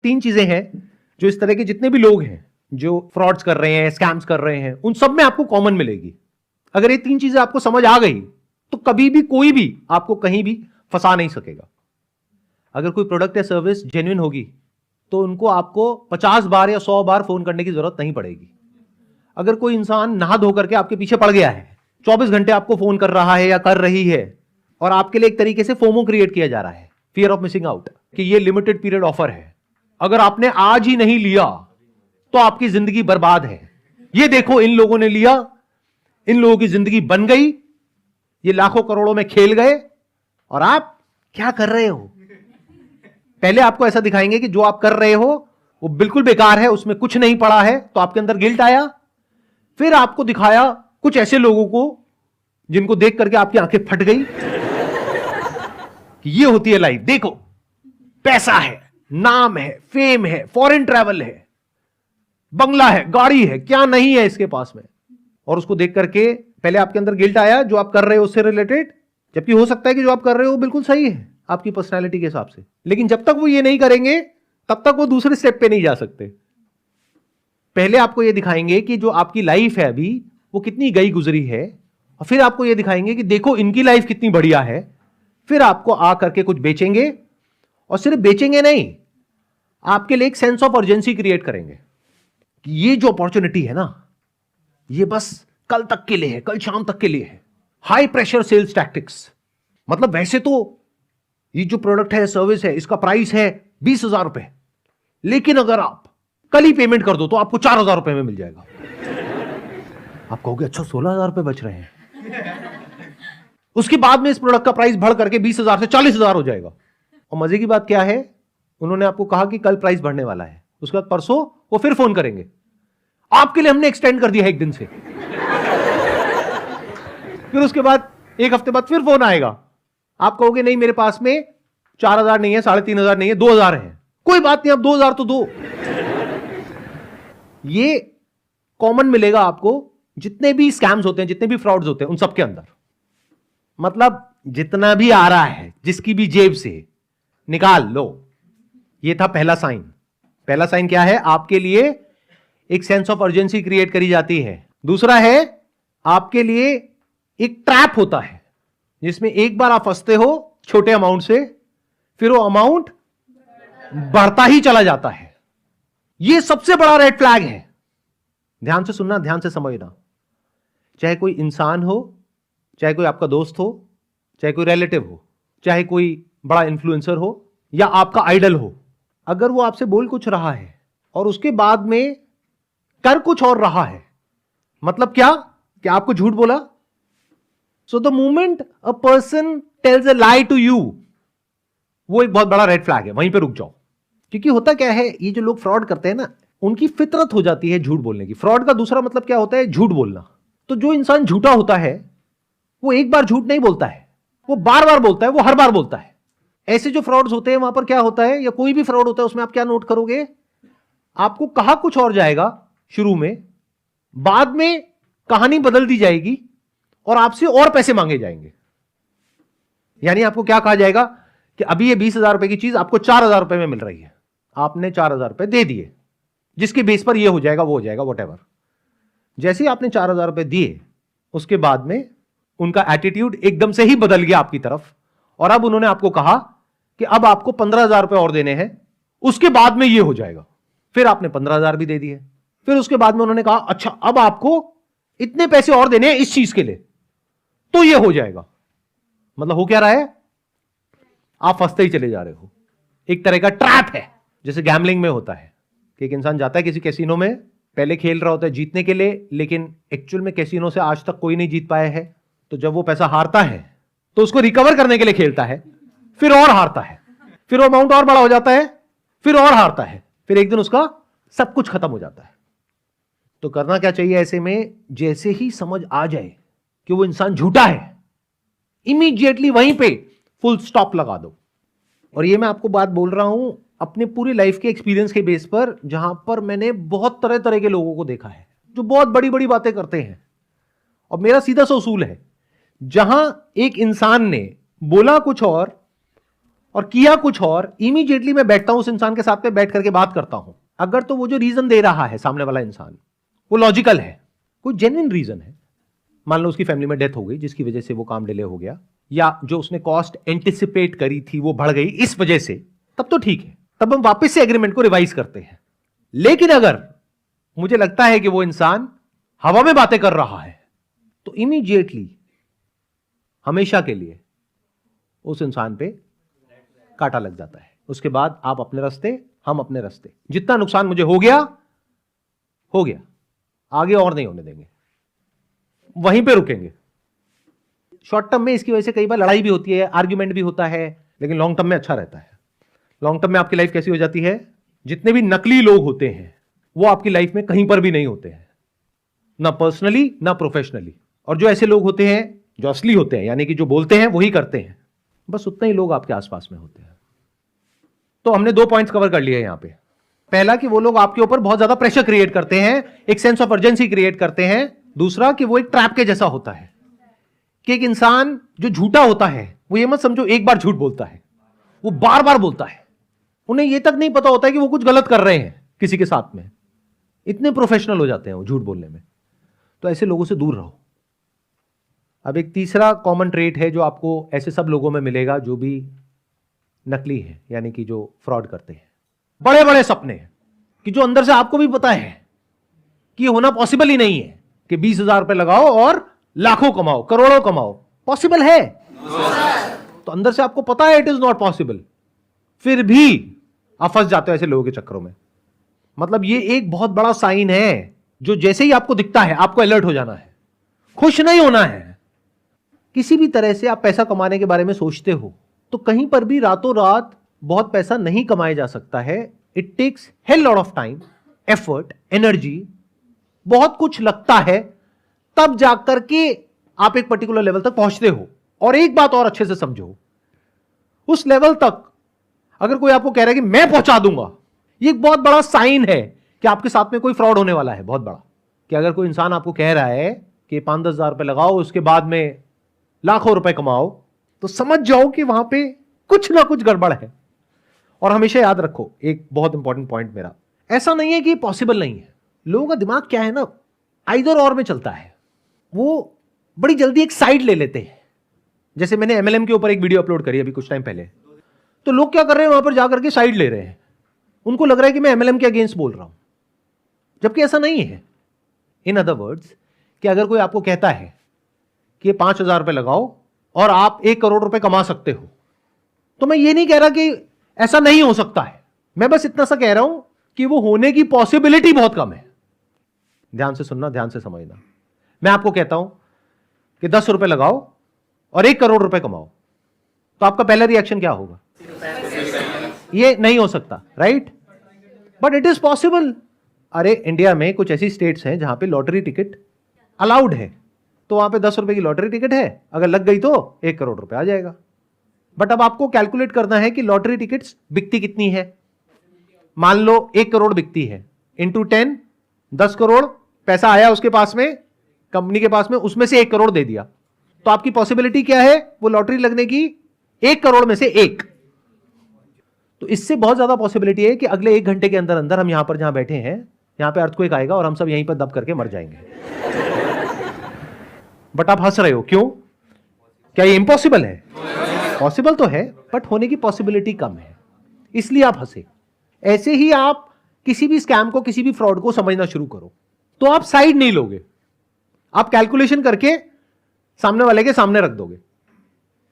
तीन चीजें हैं जो इस तरह के जितने भी लोग हैं जो फ्रॉड्स कर रहे हैं, स्कैम्स कर रहे हैं, उन सब में आपको कॉमन मिलेगी। अगर ये तीन चीजें आपको समझ आ गई तो कभी भी कोई भी आपको कहीं भी फंसा नहीं सकेगा। अगर कोई प्रोडक्ट या सर्विस जेन्युइन होगी तो उनको आपको 50 बार या 100 बार फोन करने की जरूरत नहीं पड़ेगी। अगर कोई इंसान नहा धो करके आपके पीछे पड़ गया है, 24 घंटे आपको फोन कर रहा है या कर रही है, और आपके लिए एक तरीके से फोमो क्रिएट किया जा रहा है, फियर ऑफ मिसिंग आउट, कि ये लिमिटेड पीरियड ऑफर है, अगर आपने आज ही नहीं लिया तो आपकी जिंदगी बर्बाद है। ये देखो इन लोगों ने लिया, इन लोगों की जिंदगी बन गई, ये लाखों करोड़ों में खेल गए, और आप क्या कर रहे हो? पहले आपको ऐसा दिखाएंगे कि जो आप कर रहे हो वो बिल्कुल बेकार है, उसमें कुछ नहीं पड़ा है, तो आपके अंदर गिल्ट आया। फिर आपको दिखाया कुछ ऐसे लोगों को जिनको देख करके आपकी आंखें फट गई कि ये होती है लाइफ। देखो, पैसा है, नाम है, फेम है, फॉरेन ट्रैवल है, बंगला है, गाड़ी है, क्या नहीं है इसके पास में। और उसको देख करके पहले आपके अंदर गिल्ट आया जो आप कर रहे हो उससे रिलेटेड, जबकि हो सकता है कि जो आप कर रहे हो बिल्कुल सही है आपकी पर्सनालिटी के हिसाब से, लेकिन जब तक वो ये नहीं करेंगे तब तक वो दूसरे स्टेप पे नहीं जा सकते। पहले आपको ये दिखाएंगे कि जो आपकी लाइफ है अभी वो कितनी गई गुजरी है, और फिर आपको ये दिखाएंगे कि देखो इनकी लाइफ कितनी बढ़िया है। फिर आपको आ करके कुछ बेचेंगे, और सिर्फ बेचेंगे नहीं, आपके लिए एक सेंस ऑफ अर्जेंसी क्रिएट करेंगे कि ये जो अपॉर्चुनिटी है ना, ये बस कल तक के लिए है, कल शाम तक के लिए है। हाई प्रेशर सेल्स टैक्टिक्स, मतलब वैसे तो ये जो प्रोडक्ट है, सर्विस है, इसका प्राइस है 20,000 रुपए, लेकिन अगर आप कल ही पेमेंट कर दो तो आपको 4,000 रुपए में मिल जाएगा। आप कहोगे अच्छा 16,000 रुपए बच रहे हैं। उसके बाद में इस प्रोडक्ट का प्राइस बढ़ करके 20,000 से 40,000 हो जाएगा। और मजे की बात क्या है, उन्होंने आपको कहा कि कल प्राइस बढ़ने वाला है, उसके बाद परसों वो फिर फोन करेंगे, आपके लिए हमने एक्सटेंड कर दिया है 1 दिन से। फिर उसके बाद 1 हफ्ते बाद फिर फोन आएगा, आप कहोगे नहीं मेरे पास में 4,000 नहीं है, 3,500 नहीं है, 2,000 है। कोई बात नहीं, आप 2,000 तो दो। ये कॉमन मिलेगा आपको जितने भी स्कैम्स होते हैं, जितने भी फ्रॉड्स होते हैं, उन सबके अंदर। मतलब जितना भी आ रहा है जिसकी भी जेब से निकाल लो। ये था पहला साइन। पहला साइन क्या है? आपके लिए एक सेंस ऑफ अर्जेंसी क्रिएट करी जाती है। दूसरा है आपके लिए एक ट्रैप होता है जिसमें एक बार आप फंसते हो छोटे अमाउंट से, फिर वो अमाउंट बढ़ता ही चला जाता है। ये सबसे बड़ा रेड फ्लैग है। ध्यान से सुनना, ध्यान से समझना। चाहे कोई इंसान हो, चाहे कोई आपका दोस्त हो, चाहे कोई रिलेटिव हो, चाहे कोई बड़ा इन्फ्लुएंसर हो या आपका आइडल हो, अगर वो आपसे बोल कुछ रहा है और उसके बाद में कर कुछ और रहा है, मतलब क्या कि आपको झूठ बोला, so the moment a person tells a lie to you, वो एक बहुत बड़ा रेड फ्लैग है। वहीं पे रुक जाओ। क्योंकि होता क्या है, ये जो लोग फ्रॉड करते हैं ना, उनकी फितरत हो जाती है झूठ बोलने की। फ्रॉड का दूसरा मतलब क्या होता है? झूठ बोलना। तो जो इंसान झूठा होता है वो एक बार झूठ नहीं बोलता है, वो बार बार बोलता है, वो हर बार बोलता है। ऐसे जो फ्रॉड्स होते हैं वहां पर क्या होता है, या कोई भी फ्रॉड होता है उसमें आप क्या नोट करोगे, आपको कहा कुछ और जाएगा शुरू में, बाद में कहानी बदल दी जाएगी और आपसे और पैसे मांगे जाएंगे। यानी आपको क्या कहा जाएगा कि अभी ये 20,000 रुपए की चीज आपको 4,000 रुपए में मिल रही है, आपने 4,000 रुपए दे दिए, जिसके बेस पर ये हो जाएगा, वो हो जाएगा, वॉटेवर। जैसे ही आपने 4,000 रुपए दिए, उसके बाद में उनका एटीट्यूड एकदम से ही बदल गया आपकी तरफ, और अब उन्होंने आपको कहा कि अब आपको 15,000 रुपए और देने हैं, उसके बाद में ये हो जाएगा। फिर आपने 15,000 भी दे दिए। फिर उसके बाद में उन्होंने कहा अच्छा अब आपको इतने पैसे और देने हैं इस चीज के लिए, तो ये हो जाएगा। मतलब हो क्या रहा है, आप फंसते ही चले जा रहे हो। एक तरह का ट्रैप है, जैसे गैम्बलिंग में होता है कि एक इंसान जाता है किसी कैसीनो में, पहले खेल रहा होता है जीतने के लिए, लेकिन एक्चुअल में कैसीनो से आज तक कोई नहीं जीत पाया है। तो जब वो पैसा हारता है तो उसको रिकवर करने के लिए खेलता है, फिर और हारता है, फिर वो अमाउंट और बड़ा हो जाता है, फिर और हारता है, फिर एक दिन उसका सब कुछ खत्म हो जाता है। तो करना क्या चाहिए ऐसे में? जैसे ही समझ आ जाए कि वो इंसान झूठा है, इमीडिएटली वहीं पे फुल स्टॉप लगा दो। और ये मैं आपको बात बोल रहा हूं अपने पूरी लाइफ के एक्सपीरियंस के बेस पर, जहां पर मैंने बहुत तरह तरह के लोगों को देखा है जो बहुत बड़ी बड़ी बातें करते हैं। और मेरा सीधा सा उसूल है, जहां एक इंसान ने बोला कुछ और और किया कुछ और, इमीडिएटली मैं बैठता हूं उस इंसान के साथ में, बैठ करके बात करता हूं। अगर तो वो जो रीजन दे रहा है सामने वाला इंसान वो लॉजिकल है, कोई जेन्युइन रीजन है, मान लो उसकी फैमिली में डेथ हो गई जिसकी वजह से वो काम डिले हो गया, या जो उसने कॉस्ट एंटिसिपेट करी थी वो बढ़ गई इस वजह से, तब तो ठीक है, तब हम वापस से एग्रीमेंट को रिवाइज करते हैं। लेकिन अगर मुझे लगता है कि वो इंसान हवा में बातें कर रहा है, तो इमीडिएटली हमेशा के लिए उस इंसान पे कांटा लग जाता है। उसके बाद आप अपने रास्ते, हम अपने रास्ते। जितना नुकसान मुझे हो गया, आगे और नहीं होने देंगे, वहीं पे रुकेंगे। शॉर्ट टर्म में इसकी वजह से कई बार लड़ाई भी होती है, आर्ग्यूमेंट भी होता है, लेकिन लॉन्ग टर्म में अच्छा रहता है। लॉन्ग टर्म में आपकी लाइफ कैसी हो जाती है, जितने भी नकली लोग होते हैं वो आपकी लाइफ में कहीं पर भी नहीं होते हैं, ना पर्सनली ना प्रोफेशनली। और जो ऐसे लोग होते हैं जो असली होते हैं, यानी कि जो बोलते हैं वही करते हैं, बस उतने ही लोग आपके आसपास में होते हैं। तो हमने 2 पॉइंट्स कवर कर लिए यहां पे। पहला कि वो लोग आपके ऊपर बहुत ज्यादा प्रेशर क्रिएट करते हैं, एक सेंस ऑफ अर्जेंसी क्रिएट करते हैं। दूसरा कि वो एक ट्रैप के जैसा होता है, कि एक इंसान जो झूठा होता है वो ये मत समझो एक बार झूठ बोलता है, वो बार बार बोलता है। उन्हें ये तक नहीं पता होता है कि वो कुछ गलत कर रहे हैं किसी के साथ में, इतने प्रोफेशनल हो जाते हैं वो झूठ बोलने में। तो ऐसे लोगों से दूर रहो। अब एक तीसरा कॉमन ट्रेट है जो आपको ऐसे सब लोगों में मिलेगा जो भी नकली है, यानी कि जो फ्रॉड करते हैं। बड़े बड़े सपने कि जो अंदर से आपको भी पता है कि ये होना पॉसिबल ही नहीं है कि 20,000 रुपए लगाओ और लाखों कमाओ, करोड़ों कमाओ। पॉसिबल है तो अंदर से आपको पता है इट इज नॉट पॉसिबल, फिर भी आप फंस जाते हो ऐसे लोगों के चक्करों में। मतलब ये एक बहुत बड़ा साइन है जो जैसे ही आपको दिखता है आपको अलर्ट हो जाना है, खुश नहीं होना है। किसी भी तरह से आप पैसा कमाने के बारे में सोचते हो तो कहीं पर भी रातों रात बहुत पैसा नहीं कमाया जा सकता है। It takes hell lot of time, effort, energy, बहुत कुछ लगता है, तब जाकर के आप एक पर्टिकुलर लेवल तक पहुंचते हो। और एक बात और अच्छे से समझो, उस लेवल तक अगर कोई आपको कह रहा है कि मैं पहुंचा दूंगा, ये एक बहुत बड़ा साइन है कि आपके साथ में कोई फ्रॉड होने वाला है, बहुत बड़ा। कि अगर कोई इंसान आपको कह रहा है कि 5-10 हजार रुपए लगाओ उसके बाद में लाखों रुपए कमाओ, तो समझ जाओ कि वहां पे कुछ ना कुछ गड़बड़ है। और हमेशा याद रखो एक बहुत इंपॉर्टेंट पॉइंट मेरा, ऐसा नहीं है कि पॉसिबल नहीं है। लोगों का दिमाग क्या है ना, आइदर और में चलता है। वो बड़ी जल्दी एक साइड ले लेते हैं। जैसे मैंने एमएलएम के ऊपर एक वीडियो अपलोड करी अभी कुछ टाइम पहले, तो लोग क्या कर रहे हैं वहां पर जाकर के साइड ले रहे हैं। उनको लग रहा है कि मैं एमएलएम के अगेंस्ट बोल रहा हूं, जबकि ऐसा नहीं है। इन अदर वर्ड्स कि अगर कोई आपको कहता है कि 5,000 रुपए लगाओ और आप 1 करोड़ रुपए कमा सकते हो, तो मैं ये नहीं कह रहा कि ऐसा नहीं हो सकता है, मैं बस इतना सा कह रहा हूं कि वो होने की पॉसिबिलिटी बहुत कम है। ध्यान से सुनना, ध्यान से समझना। मैं आपको कहता हूं कि 10 रुपए लगाओ और 1 करोड़ रुपए कमाओ, तो आपका पहला रिएक्शन क्या होगा? ये नहीं हो सकता, right? But it is possible. अरे इंडिया में कुछ ऐसी स्टेट्स हैं जहां पे लॉटरी टिकट अलाउड है, तो वहां पे 10 रुपए की लॉटरी टिकट है, अगर लग गई तो 1 करोड़ रुपए आ जाएगा। बट अब आपको कैलकुलेट करना है कि लॉटरी टिकट्स बिकती कितनी है। मान लो 1 करोड़ बिकती है, इंटू 10, 10 करोड़ पैसा आया उसके पास में, कंपनी के पास में, उसमें से 1 करोड़ दे दिया, तो आपकी पॉसिबिलिटी क्या है वो लॉटरी लगने की? 1 करोड़ में से 1। तो इससे बहुत ज्यादा पॉसिबिलिटी है कि अगले 1 घंटे के अंदर अंदर हम यहां पर जहां बैठे हैं, यहां पे अर्थक्वेक आएगा और हम सब यहीं पर दब करके मर जाएंगे। बट आप हंस रहे हो, क्यों? क्या ये इम्पॉसिबल है? पॉसिबल तो है, बट होने की पॉसिबिलिटी कम है, इसलिए आप हंसे। ऐसे ही आप किसी भी स्कैम को, किसी भी फ्रॉड को समझना शुरू करो, तो आप साइड नहीं लोगे, आप कैलकुलेशन करके सामने वाले के सामने रख दोगे।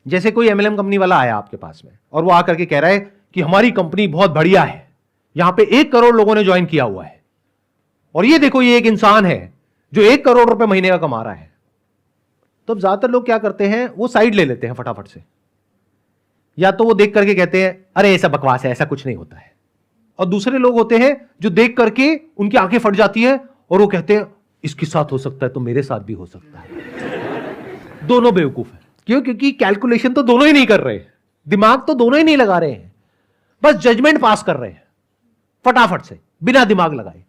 जैसे कोई एमएलएम कंपनी वाला आया आपके पास में और वो आकर के कह रहा है कि हमारी कंपनी बहुत बढ़िया है, यहां पे 1 करोड़ लोगों ने ज्वाइन किया हुआ है, और ये देखो ये एक इंसान है जो 1 करोड़ रुपए महीने का कमा रहा है। तो अब ज्यादातर लोग क्या करते हैं, वो साइड ले लेते हैं फटाफट से, या तो वो देख करके कहते हैं अरे ऐसा बकवास है, ऐसा कुछ नहीं होता है। और दूसरे लोग होते हैं जो देख करके उनकी आंखें फट जाती है और वो कहते हैं इसके साथ हो सकता है तो मेरे साथ भी हो सकता है। दोनों बेवकूफ है। क्यों? क्योंकि कैलकुलेशन तो दोनों ही नहीं कर रहे, दिमाग तो दोनों ही नहीं लगा रहे हैं, बस जजमेंट पास कर रहे हैं फटाफट से बिना दिमाग लगाए।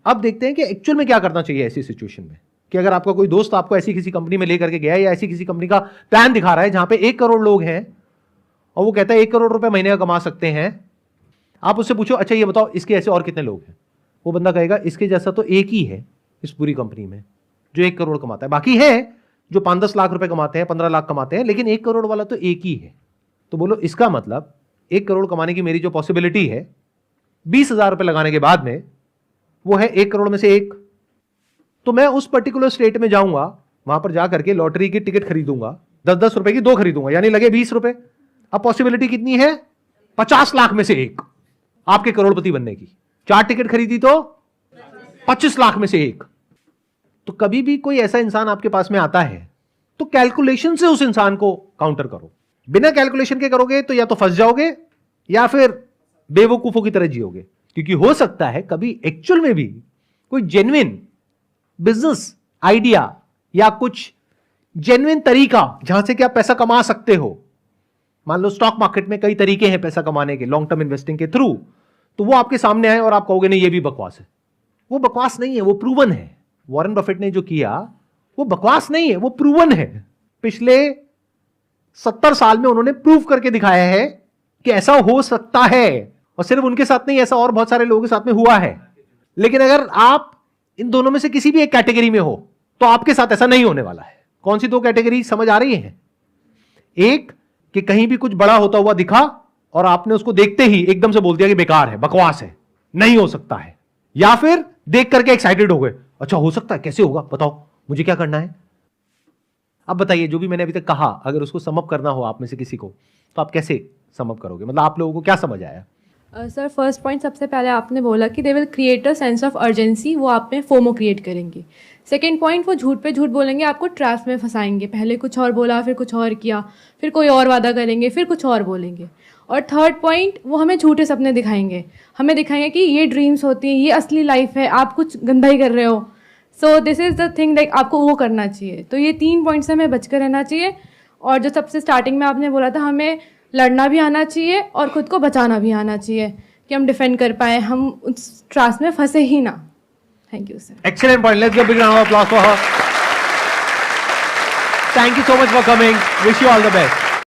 अब देखते हैं कि एक्चुअल में क्या करना चाहिए ऐसी सिचुएशन में। कि अगर आपका कोई दोस्त आपको ऐसी किसी कंपनी में लेकर के गया है या ऐसी किसी कंपनी का प्लान दिखा रहा है जहां पे 1 करोड़ लोग हैं और वो कहता है 1 करोड़ रुपए महीने का कमा सकते हैं, आप उससे पूछो अच्छा ये बताओ इसके ऐसे और कितने लोग हैं, वो बंदा कहेगा इसके जैसा तो एक ही है इस पूरी कंपनी में जो 1 करोड़ कमाता है, बाकी है जो 5-10 लाख रुपए कमाते हैं, 15 लाख कमाते हैं, लेकिन 1 करोड़ वाला तो एक ही है। तो बोलो इसका मतलब 1 करोड़ कमाने की मेरी जो पॉसिबिलिटी है 20,000 रुपए लगाने के बाद में वो है 1 करोड़ में से एक। तो मैं उस पर्टिकुलर स्टेट में जाऊंगा, वहां पर जाकर के लॉटरी की टिकट खरीदूंगा, 10-10 रुपए की 2 खरीदूंगा, यानी लगे 20 रुपए। अब पॉसिबिलिटी कितनी है? 50 लाख में से एक आपके करोड़पति बनने की। 4 टिकट खरीदी तो 25 लाख में से एक। तो कभी भी कोई ऐसा इंसान आपके पास में आता है तो कैलकुलेशन से उस इंसान को काउंटर करो। बिना कैलकुलेशन के करोगे तो या तो फंस जाओगे या फिर बेवकूफों की तरह जियोगे, क्योंकि हो सकता है कभी एक्चुअल में भी कोई जेन्युइन बिजनेस आइडिया या कुछ जेन्युइन तरीका जहां से कि आप पैसा कमा सकते हो। मान लो स्टॉक मार्केट में कई तरीके हैं पैसा कमाने के, लॉन्ग टर्म इन्वेस्टिंग के थ्रू, तो वो आपके सामने आए और आप कहोगे नहीं ये भी बकवास है। वो बकवास नहीं है, वो प्रूवन है। वॉरेन बफेट ने जो किया वो बकवास नहीं है, वो प्रूवन है। पिछले 70 साल में उन्होंने प्रूव करके दिखाया है कि ऐसा हो सकता है, और सिर्फ उनके साथ नहीं, ऐसा और बहुत सारे लोगों के साथ में हुआ है। लेकिन अगर आप इन दोनों में से किसी भी एक कैटेगरी में हो तो आपके साथ ऐसा नहीं होने वाला है। कौन सी 2 कैटेगरी समझ आ रही है? एक कि कहीं भी कुछ बड़ा होता हुआ दिखा और आपने उसको देखते ही एकदम से बोल दिया कि बेकार है, बकवास है, नहीं हो सकता है, या फिर देख करके एक्साइटेड हो गए, अच्छा हो सकता है, कैसे होगा बताओ, मुझे क्या करना है। अब बताइए जो भी मैंने अभी तक कहा, अगर उसको समअप करना हो आप में से किसी को, तो आप कैसे समअप करोगे? मतलब आप लोगों को क्या समझ आया? सर फर्स्ट पॉइंट सबसे पहले आपने बोला कि they will create a sense of urgency, वो आप में फोमो क्रिएट करेंगे। सेकेंड पॉइंट, वो झूठ पे झूठ बोलेंगे, आपको ट्रैप में फंसाएंगे। पहले कुछ और बोला, फिर कुछ और किया, फिर कोई और वादा करेंगे, फिर कुछ और बोलेंगे। और थर्ड पॉइंट, वो हमें झूठे सपने दिखाएंगे, हमें दिखाएंगे कि ये ड्रीम्स होती हैं, ये असली लाइफ है, आप कुछ गंदा ही कर रहे हो। So this is the thing, like आपको वो करना चाहिए। तो ये 3 पॉइंट से हमें बचकर रहना चाहिए। और जो सबसे स्टार्टिंग में आपने बोला था, हमें लड़ना भी आना चाहिए और खुद को बचाना भी आना चाहिए कि हम डिफेंड कर पाए, हम उस ट्रस्ट में फंसे ही ना। Thank you sir. Excellent point. Let's give a big round of applause for her. Thank you so much for coming. Wish you all the best.